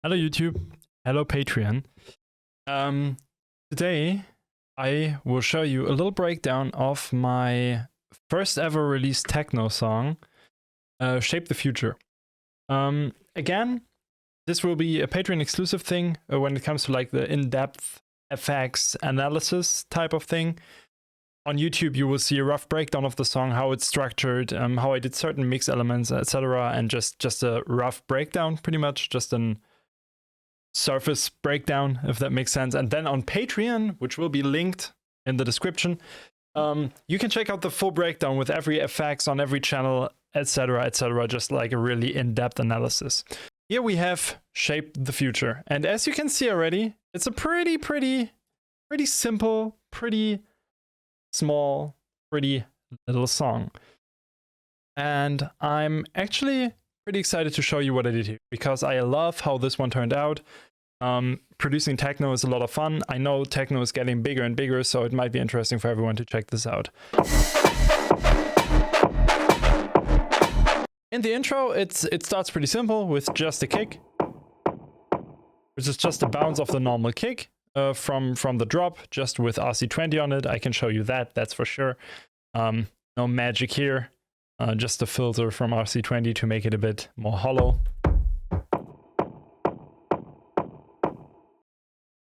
Hello YouTube, hello Patreon. Today I will show you a little breakdown of my first ever released techno song, Shape the Future. Again, this will be a Patreon exclusive thing when it comes to like the in-depth effects analysis type of thing. On YouTube you will see a rough breakdown of the song, how it's structured, how I did certain mix elements, etc. and just a rough breakdown, pretty much, just an surface breakdown, if that makes sense. And then on Patreon, which will be linked in the description, you can check out the full breakdown with every effects on every channel, etc., just like a really in-depth analysis. Here we have Shape the Future, and as you can see already, it's a pretty simple, pretty small, pretty little song. And I'm actually pretty excited to show you what I did here, because I love how this one turned out. Producing techno is a lot of fun. I know techno is getting bigger and bigger, so it might be interesting for everyone to check this out. In the intro, it starts pretty simple with just a kick, which is just a bounce of the normal kick from the drop, just with RC20 on it. I can show you that, that's for sure. No magic here. Just a filter from RC20 to make it a bit more hollow.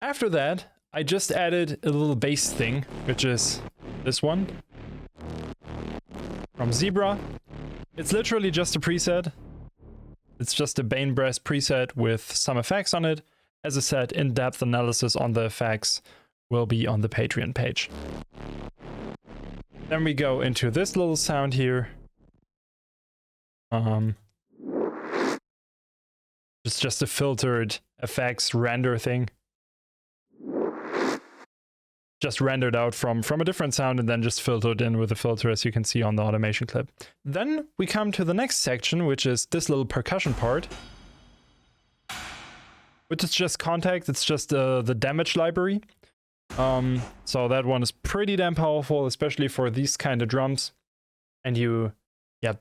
After that, I just added a little bass thing, which is this one from Zebra. It's literally just a preset. It's just a Bane Brass preset with some effects on it. As I said, in-depth analysis on the effects will be on the Patreon page. Then we go into this little sound here. It's just a filtered effects render thing. Just rendered out from a different sound and then just filtered in with a filter, as you can see on the automation clip. Then we come to the next section, which is this little percussion part, which is just contact. It's just the damage library. So that one is pretty damn powerful, especially for these kind of drums. And you,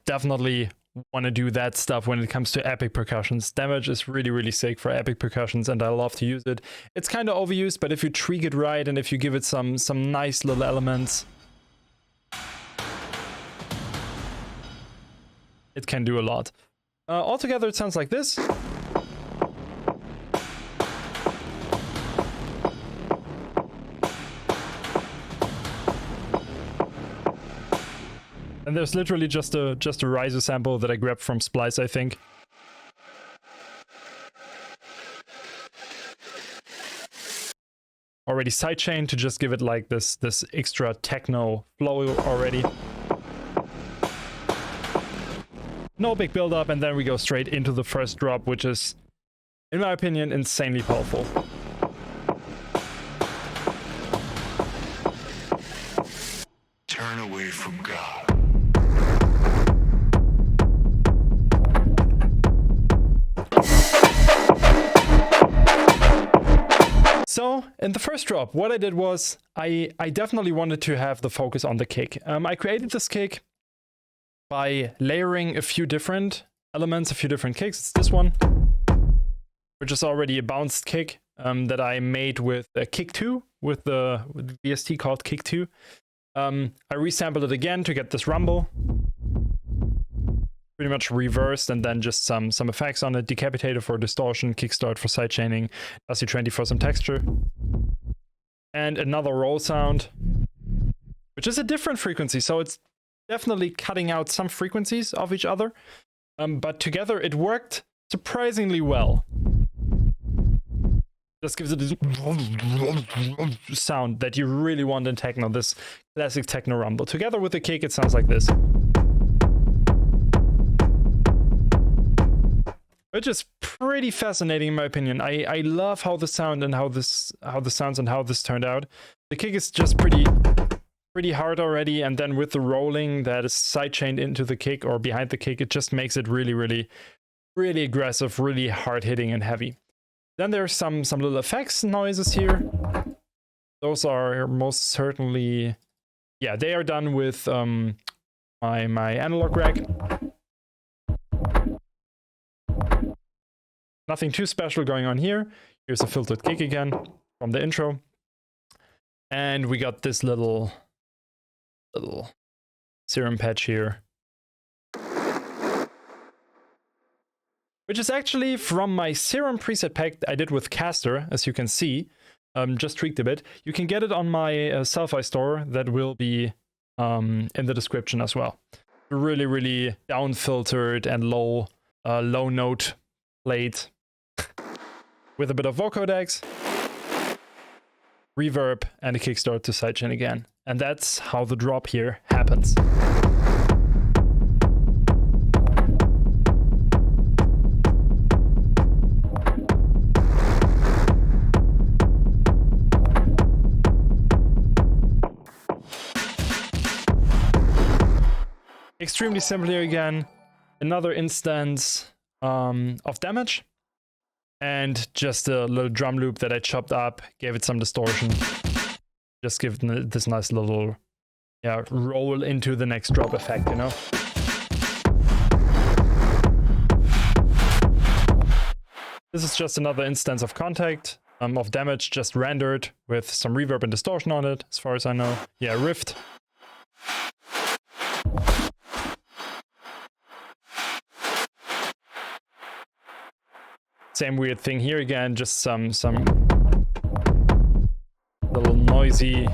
definitely want to do that stuff when it comes to epic percussions. Damage is really sick for epic percussions, and I love to use it. It's kind of overused, but if you tweak it right and if you give it some nice little elements, it can do a lot. Altogether, it sounds like this. And there's literally just a riser sample that I grabbed from Splice, I think. Already sidechained to just give it like this extra techno flow already. No big build up, and then we go straight into the first drop, which is, in my opinion, insanely powerful. Turn away from God. So in the first drop, what I did was I definitely wanted to have the focus on the kick. I created this kick by layering a few different elements, a few different kicks. It's this one, which is already a bounced kick that I made with Kick 2, with the VST called Kick 2. I resampled it again to get this rumble. Pretty much reversed, and then just some effects on it. Decapitator for distortion, kickstart for sidechaining, RC20 for some texture. And another roll sound, which is a different frequency, so it's definitely cutting out some frequencies of each other. But together it worked surprisingly well. Just gives it this sound that you really want in techno, this classic techno rumble. Together with the kick, it sounds like this. Which is pretty fascinating in my opinion. I love how the sound and how this sounds and how this turned out. The kick is just pretty hard already, and then with the rolling that is sidechained into the kick or behind the kick, it just makes it really aggressive, really hard hitting and heavy. Then there's some little effects noises here. Those are most certainly, they are done with my analog rack. Nothing too special going on here. Here's a filtered kick again from the intro. And we got this little serum patch here, which is actually from my serum preset pack I did with Caster, as you can see. Just tweaked a bit. You can get it on my Selfie store that will be in the description as well. Really, really down filtered and low note plate with a bit of vocodecs, reverb, and a kickstart to sidechain again. And that's how the drop here happens. Extremely simple here again. Another instance of damage. And just a little drum loop that I chopped up, gave it some distortion. Just give it this nice little roll into the next drop effect, you know? This is just another instance of contact, of damage just rendered with some reverb and distortion on it, as far as I know. Yeah, rift. Same weird thing here again, just some little noisy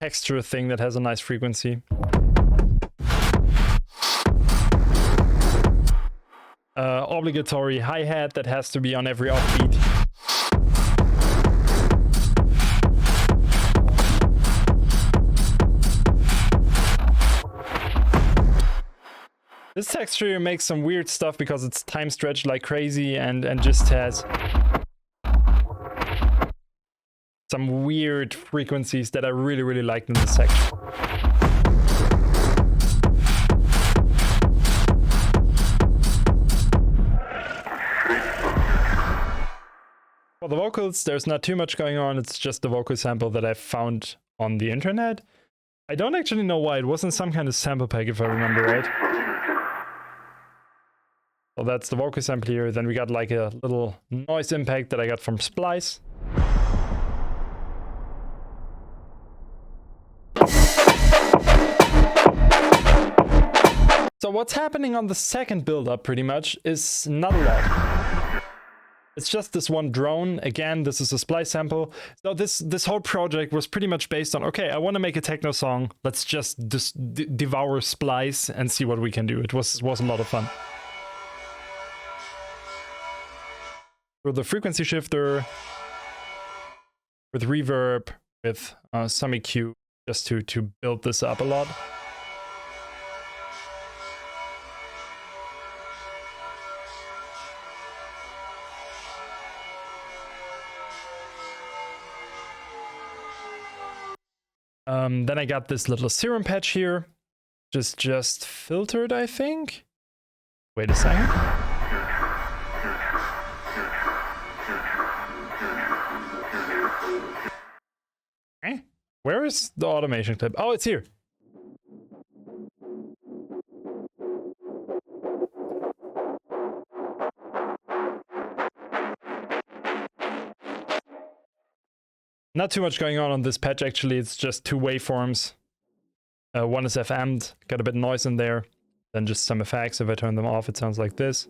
texture thing that has a nice frequency. Obligatory hi-hat that has to be on every offbeat. This texture makes some weird stuff because it's time stretched like crazy and just has some weird frequencies that I really, really liked in this section. For the vocals, there's not too much going on. It's just the vocal sample that I found on the internet. I don't actually know why. It wasn't some kind of sample pack, if I remember right. So that's the vocal sample here. Then we got like a little noise impact that I got from Splice. So what's happening on the second build-up pretty much is not a lot. It's just this one drone. Again, this is a Splice sample. So this whole project was pretty much based on, okay, I want to make a techno song. Let's just devour Splice and see what we can do. It was a lot of fun. With the frequency shifter, with reverb, with some EQ, just to build this up a lot. Then I got this little serum patch here, just filtered, I think. Wait a second. Where is the automation clip? Oh, it's here. Not too much going on this patch, actually. It's just two waveforms. One is FM'd, got a bit of noise in there. Then just some effects. If I turn them off, it sounds like this.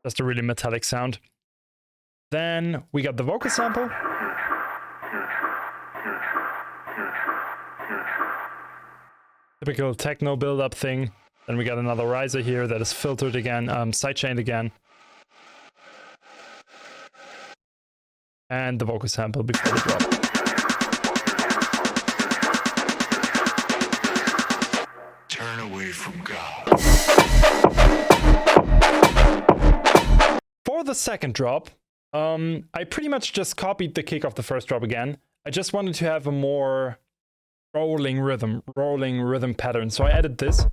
Just a really metallic sound. Then we got the vocal sample. Typical techno build-up thing. Then we got another riser here that is filtered again, sidechained again. And the vocal sample before the drop. Turn away from God. For the second drop, I pretty much just copied the kick of the first drop again. I just wanted to have a more rolling rhythm pattern. So I added this.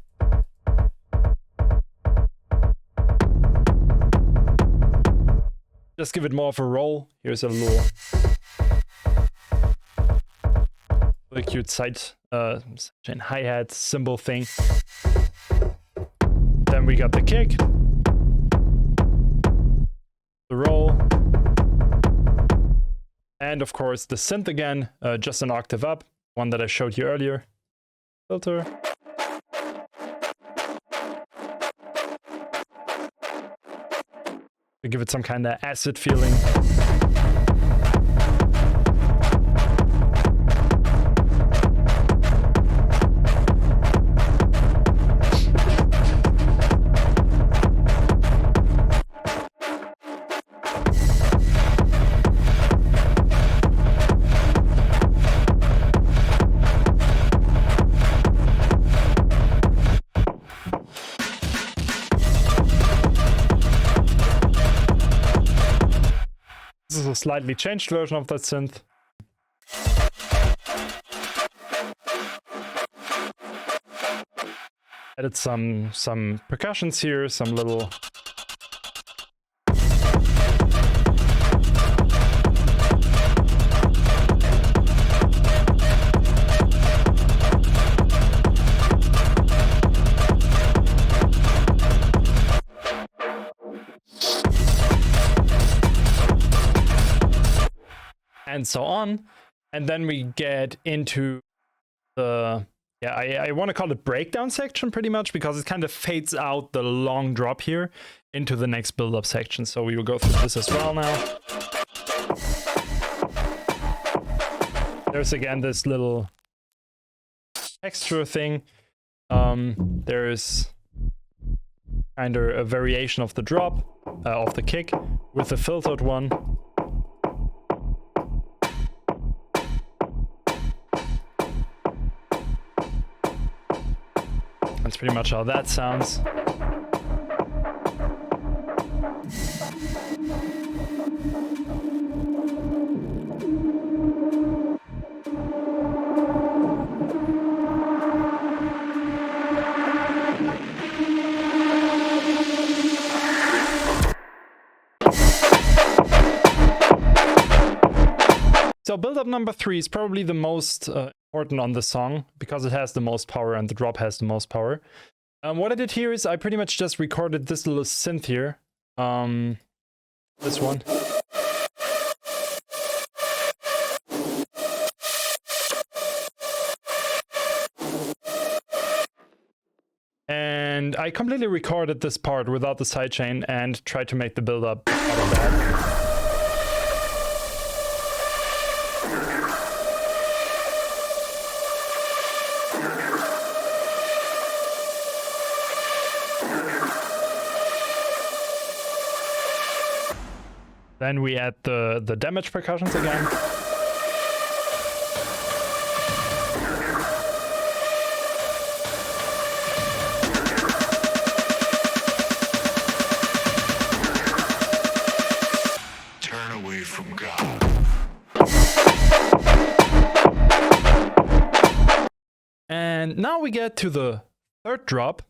just give it more of a roll. Here's a little cute side chain hi-hat cymbal thing. Then we got the kick, the roll, and of course the synth again, just an octave up, one that I showed you earlier. Filter. To give it some kind of acid feeling. This is a slightly changed version of that synth. Added some percussions here, some little and so on. And then we get into the, I want to call it breakdown section pretty much, because it kind of fades out the long drop here into the next build-up section. So we will go through this as well now. There's again this little texture thing. There's kind of a variation of the drop, of the kick, with the filtered one. That's pretty much how that sounds. So build-up number 3 is probably the most important on the song, because it has the most power and the drop has the most power. What I did here is I pretty much just recorded this little synth here. This one. And I completely recorded this part without the sidechain and tried to make the build-up out of that. Then we add the damage percussions again. Turn away from God. And now we get to the third drop.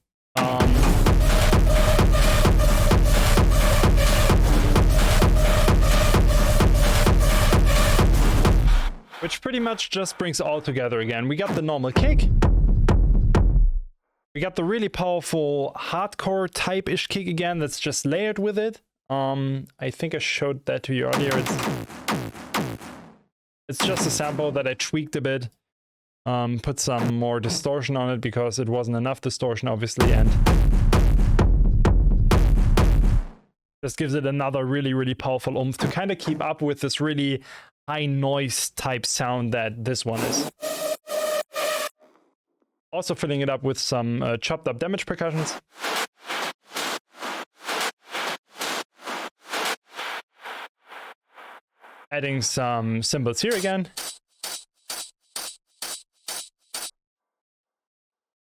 Which pretty much just brings it all together again. We got the normal kick. We got the really powerful hardcore type-ish kick again that's just layered with it. I think I showed that to you earlier. It's just a sample that I tweaked a bit. Put some more distortion on it because it wasn't enough distortion, obviously, and just gives it another really, really powerful oomph to kind of keep up with this really high noise type sound that this one is. Also filling it up with some chopped up damage percussions. Adding some cymbals here again.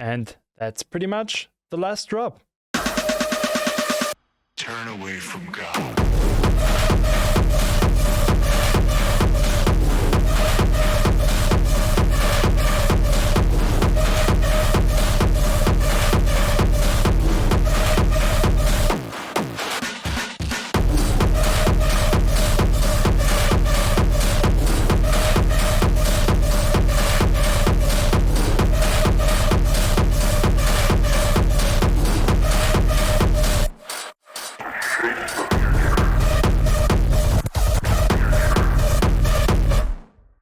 And that's pretty much the last drop. Turn away from God.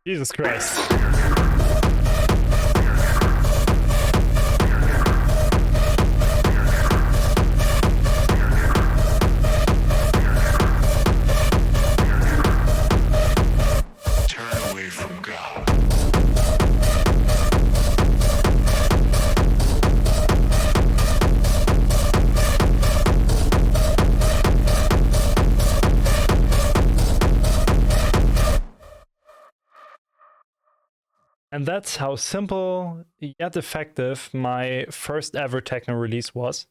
Jesus Christ. Turn away from God. And that's how simple yet effective my first ever techno release was.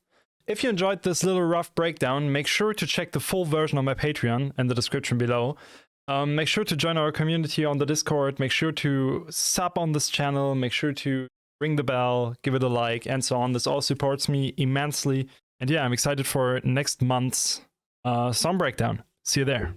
If you enjoyed this little rough breakdown, make sure to check the full version on my Patreon in the description below. Make sure to join our community on the Discord, make sure to sub on this channel, make sure to ring the bell, give it a like, and so on. This all supports me immensely. And yeah, I'm excited for next month's song breakdown. See you there.